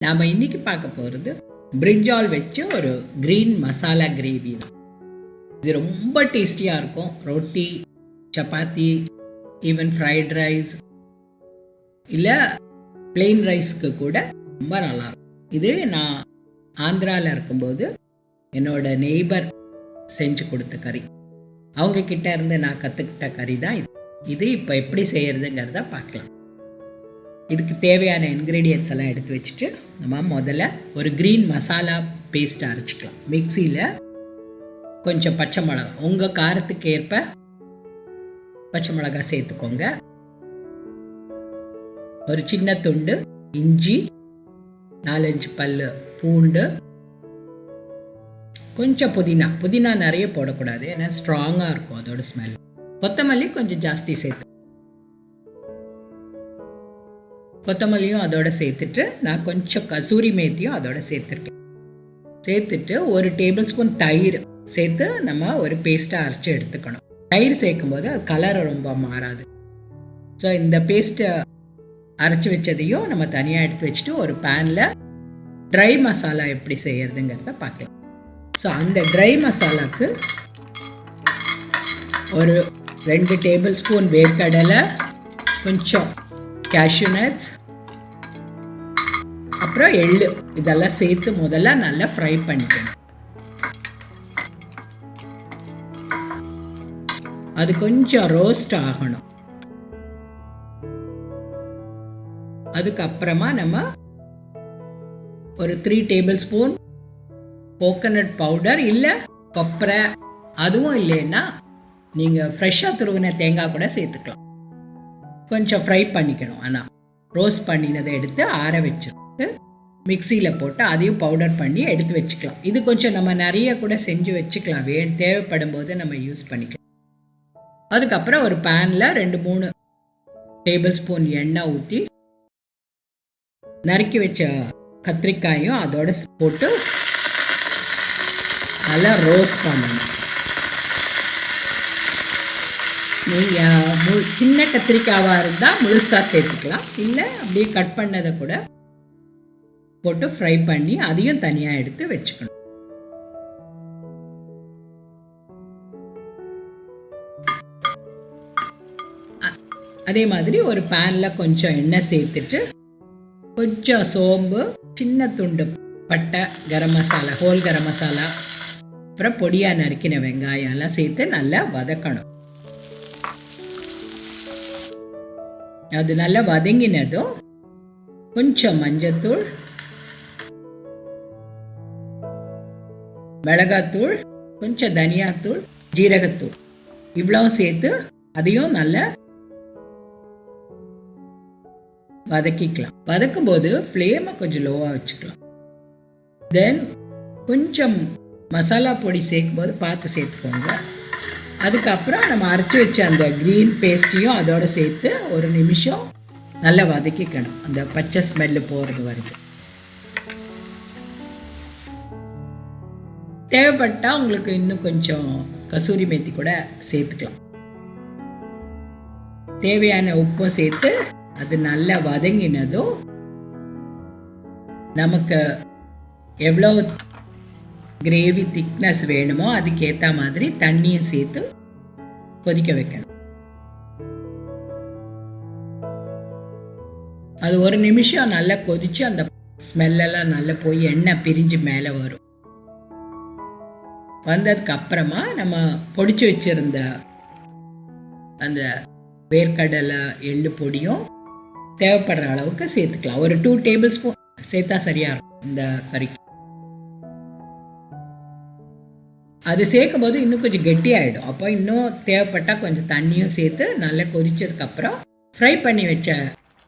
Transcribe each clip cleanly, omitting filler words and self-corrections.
நாம் இன்னைக்கு பார்க்க போகிறது பிரிஞ்சால் வச்சு ஒரு க்ரீன் மசாலா கிரேவி தான். இது ரொம்ப டேஸ்டியாக இருக்கும். ரொட்டி, சப்பாத்தி, ஈவன் ஃப்ரைட் ரைஸ் இல்லை பிளெயின் ரைஸ்க்கு கூட ரொம்ப நல்லாயிருக்கும். இது நான் ஆந்திராவில் இருக்கும்போது என்னோட நெய்பர் செஞ்சு கொடுத்த கறி, அவங்கக்கிட்ட இருந்து நான் கற்றுக்கிட்ட கறி தான் இது. இது இப்போ எப்படி செய்கிறதுங்கிறத பார்க்கலாம். இதுக்கு தேவையான இன்க்ரீடியன்ட்ஸ் எல்லாம் எடுத்து வச்சுட்டு நம்ம முதல்ல ஒரு க்ரீன் மசாலா பேஸ்ட் அரைச்சிக்கலாம். மிக்சியில் கொஞ்சம் பச்சை மிளகா, உங்கள் காரத்துக்கு ஏற்ப பச்சை மிளகா சேர்த்துக்கோங்க. ஒரு சின்ன துண்டு இஞ்சி, 4-5 பல்லு பூண்டு, கொஞ்சம் புதினா நிறைய போடக்கூடாது, ஏன்னா ஸ்ட்ராங்காக இருக்கும் அதோட ஸ்மெல். கொத்தமல்லி கொஞ்சம் ஜாஸ்தி சேர்த்து, கொத்தமல்லியும் அதோட சேர்த்துட்டு நான் கொஞ்சம் கசூரி மேத்தியும் அதோட சேர்த்துருக்கேன். சேர்த்துட்டு ஒரு டேபிள் ஸ்பூன் தயிர் சேர்த்து நம்ம ஒரு பேஸ்ட்டாக அரைச்சி எடுத்துக்கணும். தயிர் சேர்க்கும் போது அது கலரை ரொம்ப மாறாது. ஸோ இந்த பேஸ்ட்டை அரைச்சி வச்சதையும் நம்ம தனியாக எடுத்து வச்சுட்டு ஒரு பேனில் ட்ரை மசாலா எப்படி செய்யறதுங்கிறத பார்க்கலாம். ஸோ அந்த ட்ரை மசாலாவுக்கு ஒரு 2 டேபிள் ஸ்பூன் வேர்க்கடலை, கொஞ்சம் cashew nuts, அப்புறம் எள்ளு, இதெல்லாம் சேர்த்து முதல்ல நல்லா ஃப்ரை பண்ணிக்கணும். அது கொஞ்சம் ரோஸ்ட் ஆகணும். அதுக்கப்புறமா நம்ம ஒரு 3 டேபிள் ஸ்பூன் கோகனட் பவுடர் இல்லை கொப்பரை, அதுவும் இல்லைன்னா நீங்கள் ஃப்ரெஷ்ஷாக துருவின தேங்காய் கூட சேர்த்துக்கலாம். கொஞ்சம் ஃப்ரை பண்ணிக்கணும். ஆனால் ரோஸ்ட் பண்ணினதை எடுத்து ஆற வச்சுட்டு மிக்சியில் போட்டு அதையும் பவுடர் பண்ணி எடுத்து வச்சுக்கலாம். இது கொஞ்சம் நம்ம நிறைய கூட செஞ்சு வச்சுக்கலாம், தேவைப்படும் போது நம்ம யூஸ் பண்ணிக்கலாம். அதுக்கப்புறம் ஒரு பேனில் 2-3 டேபிள் ஸ்பூன் எண்ணெய் ஊற்றி நறுக்கி வச்ச கத்திரிக்காயும் அதோட போட்டு நல்லா ரோஸ்ட் பண்ணணும். நீங்கள் சின்ன கத்திரிக்காவாக இருந்தால் முழுசாக சேர்த்துக்கலாம், இல்லை அப்படியே கட் பண்ணதை கூட போட்டு ஃப்ரை பண்ணி அதையும் தனியாக எடுத்து வச்சுக்கணும். அதே மாதிரி ஒரு பேனில் கொஞ்சம் எண்ணெய் சேர்த்துட்டு கொஞ்சம் சோம்பு, சின்ன துண்டு பட்டை, கரம் மசாலா, ஹோல் கரம் மசாலா, அப்புறம் பொடியாக நறுக்கின வெங்காயம் எல்லாம் சேர்த்து நல்லா வதக்கணும். அது நல்லா வதங்கினதும் கொஞ்சம் மஞ்சத்தூள், மிளகாத்தூள், கொஞ்சம் தனியாத்தூள், ஜீரகத்தூள் இவ்வளவும் சேர்த்து அதையும் நல்லா வதக்கிக்கலாம். வதக்கும் போது ஃப்ளேமை கொஞ்சம் லோவாக வச்சுக்கலாம். தென் கொஞ்சம் மசாலா பொடி சேர்க்கும் போது பார்த்து சேர்த்துக்கோங்க. அதுக்கப்புறம் நம்ம அரைச்சி வச்ச அந்த க்ரீன் பேஸ்ட்டையும் அதோடு சேர்த்து ஒரு நிமிஷம் நல்லா வதக்கிக்கணும், அந்த பச்சை ஸ்மெல்லு போகிறது வரைக்கும். தேவைப்பட்டால் உங்களுக்கு இன்னும் கொஞ்சம் கசூரி மேத்தி கூட சேர்த்துக்கலாம். தேவையான உப்பும் சேர்த்து அது நல்லா வதங்கினதும் நமக்கு எவ்வளோ கிரேவி திக்னஸ் வேணுமோ அதுக்கேற்ற மாதிரி தண்ணியும் சேர்த்து கொதிக்க வைக்கணும். அது ஒரு நிமிஷம் நல்லா கொதிச்சு அந்த ஸ்மெல்லெல்லாம் நல்லா போய் எண்ணெய் பிரிஞ்சு மேலே வரும். வந்ததுக்கு அப்புறமா நம்ம பொடிச்சு வச்சிருந்த அந்த வேர்க்கடலை, எள்ளு பொடியும் தேவைப்படுற அளவுக்கு சேர்த்துக்கலாம். ஒரு 2 டேபிள் ஸ்பூன் சேர்த்தா சரியா இருக்கும் இந்த கறிக்கு. அது சேர்க்கும் போது இன்னும் கொஞ்சம் கெட்டியாகிடும். அப்போ இன்னும் தேவைப்பட்டால் கொஞ்சம் தண்ணியும் சேர்த்து நல்லா கொதிச்சதுக்கப்புறம் ஃப்ரை பண்ணி வச்ச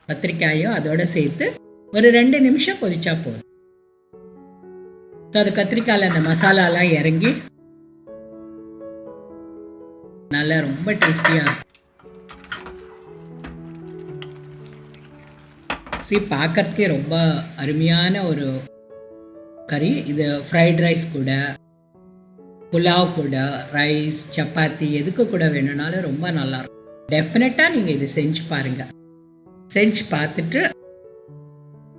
கத்திரிக்காயும் அதோட சேர்த்து ஒரு 2 நிமிஷம் கொதிச்சா போதும். ஸோ அது கத்திரிக்காயில் அந்த மசாலாலாம் இறங்கி நல்லா ரொம்ப டேஸ்டியாக இருக்கும். பார்க்கறதுக்கே ரொம்ப அருமையான ஒரு கறி இது. ஃப்ரைட் ரைஸ் கூட, புலாவ் கூட, ரைஸ், சப்பாத்தி எதுக்கு கூட வேணும்னாலும் ரொம்ப நல்லாயிருக்கும். டெஃபினட்டாக நீங்கள் இது செஞ்சு பாருங்கள். செஞ்சு பார்த்துட்டு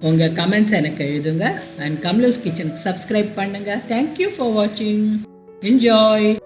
உங்கள் கமெண்ட்ஸ் எனக்கு எழுதுங்க. அண்ட் கம்லூஸ் கிச்சனுக்கு சப்ஸ்கிரைப் பண்ணுங்கள். தேங்க்யூ ஃபார் வாட்சிங். என்ஜாய்.